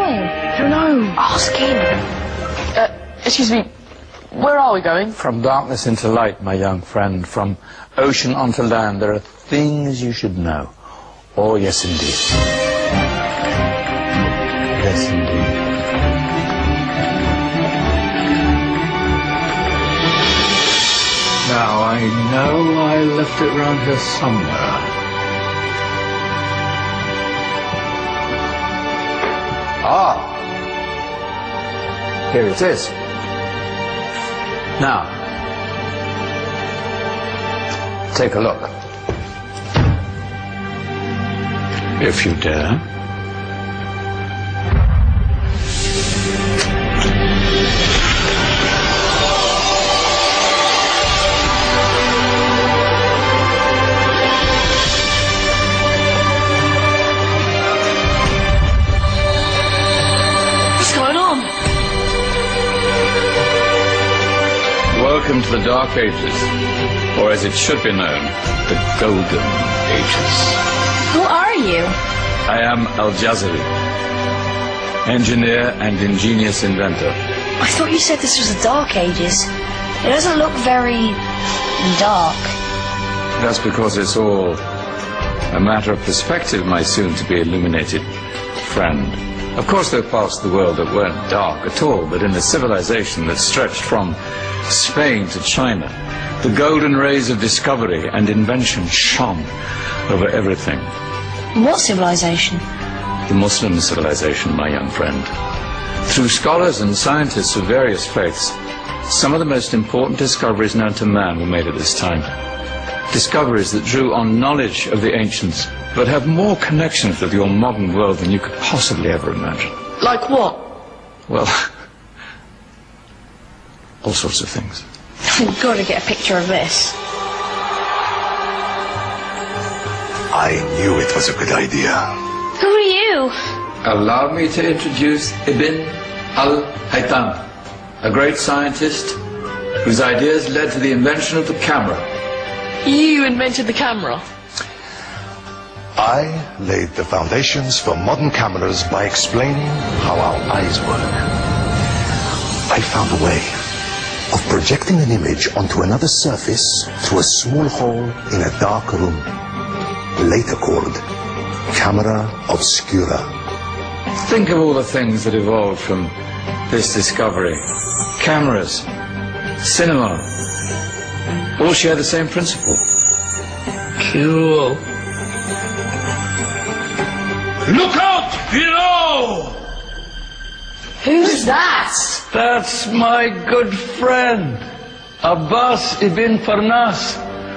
where? Don't know. Ask him. Excuse me, where are we going? From darkness into light, my young friend. From ocean onto land, there are things you should know. Oh, yes, indeed. Yes, indeed. Now, I know I left it around here somewhere. Ah! Here it is. Now, take a look. If you dare. What's going on? Welcome to the Dark Ages, or as it should be known, the Golden Ages. Who are you? I am Al-Jazari, engineer and ingenious inventor. I thought you said this was the Dark Ages. It doesn't look very dark. That's because it's all a matter of perspective, my soon-to-be illuminated friend. Of course, there are parts of the world that weren't dark at all, but in a civilization that stretched from Spain to China, the golden rays of discovery and invention shone over everything. What civilization? The Muslim civilization, my young friend. Through scholars and scientists of various faiths, some of the most important discoveries known to man were made at this time. Discoveries that drew on knowledge of the ancients, but have more connections with your modern world than you could possibly ever imagine. Like what? Well, all sorts of things. I've got to get a picture of this. I knew it was a good idea. Who are you? Allow me to introduce Ibn al-Haytham, a great scientist whose ideas led to the invention of the camera. You invented the camera. I laid the foundations for modern cameras by explaining how our eyes work. I found a way of projecting an image onto another surface through a small hole in a dark room, later called camera obscura. Think of all the things that evolved from this discovery. Cameras, cinema, all share the same principle. Cool. Look out below! Who's that? That's my good friend, Abbas ibn Farnas,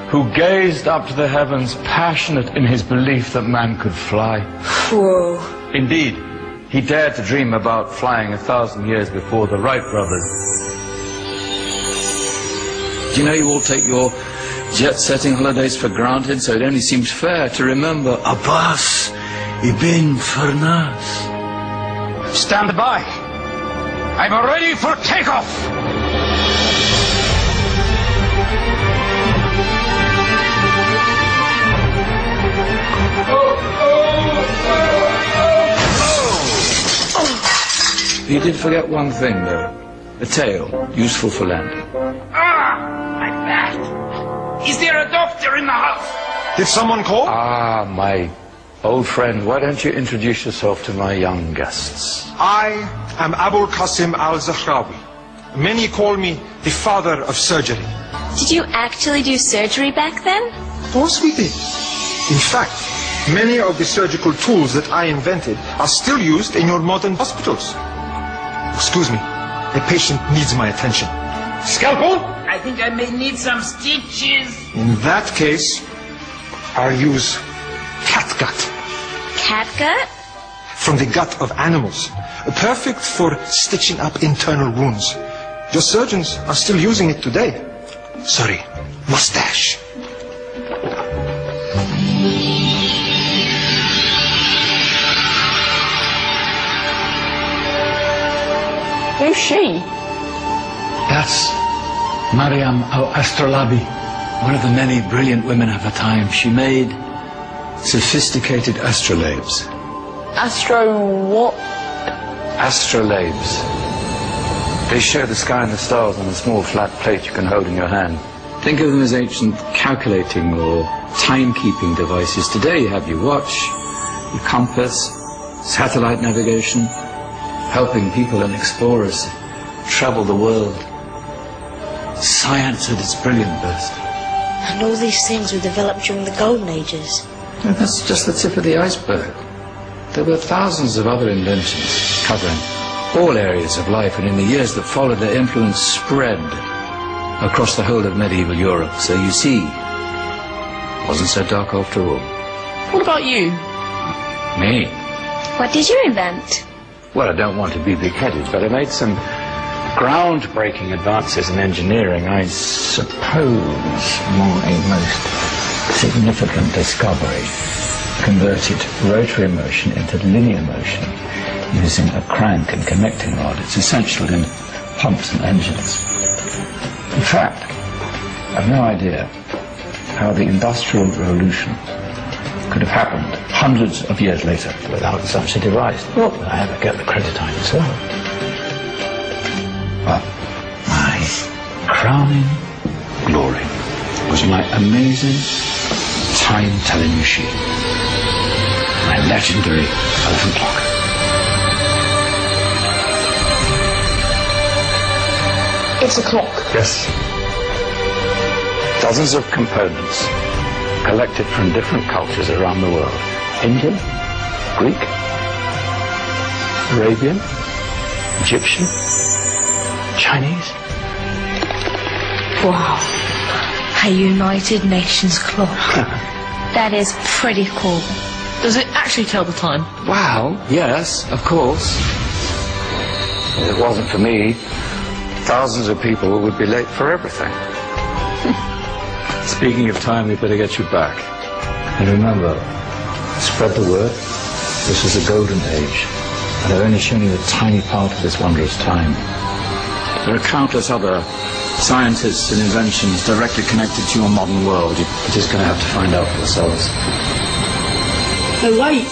who gazed up to the heavens, passionate in his belief that man could fly. Whoa. Indeed, he dared to dream about flying 1,000 years before the Wright brothers. Do you know you all take your jet-setting holidays for granted, so it only seems fair to remember Abbas ibn Farnas. Stand by. I'm ready for takeoff. You did forget one thing, though. A tail, useful for landing. My back! Is there a doctor in the house? Did someone call? Ah, my old friend, why don't you introduce yourself to my young guests? I am Abul Qasim al-Zahrawi. Many call me the father of surgery. Did you actually do surgery back then? Of course we did. In fact, many of the surgical tools that I invented are still used in your modern hospitals. Excuse me, a patient needs my attention. Scalpel? I think I may need some stitches. In that case, I'll use catgut. Catgut? From the gut of animals. Perfect for stitching up internal wounds. Your surgeons are still using it today. Sorry, mustache. Who's she? That's Maryam al-Astrolabi, one of the many brilliant women of her time. She made sophisticated astrolabes. Astro what? Astrolabes. They show the sky and the stars on a small flat plate you can hold in your hand. Think of them as ancient calculating or timekeeping devices. Today you have your watch, your compass, satellite navigation, helping people and explorers travel the world. Science at its brilliant best. And all these things were developed during the Golden Ages. And that's just the tip of the iceberg. There were thousands of other inventions covering all areas of life, and in the years that followed, their influence spread across the whole of medieval Europe. So you see, it wasn't so dark after all. What about you? Me? What did you invent? Well, I don't want to be big-headed, but I made some groundbreaking advances in engineering. I suppose my most significant discovery converted rotary motion into linear motion using a crank and connecting rod. It's essential in pumps and engines. In fact, I've no idea how the Industrial Revolution could have happened hundreds of years later without such a device. Not that I ever get the credit I deserve. But my crowning glory was my amazing time-telling machine, my legendary elephant clock. It's a clock. Yes. Dozens of components collected from different cultures around the world. Indian, Greek, Arabian, Egyptian, Chinese. Wow. A United Nations clock. That is pretty cool. Does it actually tell the time? Wow, yes, of course. If it wasn't for me, thousands of people would be late for everything. Speaking of time, we better get you back. And remember, spread the word. This is the golden age, and I've only shown you a tiny part of this wondrous time. There are countless other scientists and inventions directly connected to your modern world. You're just going to have to find out for yourselves. No, wait.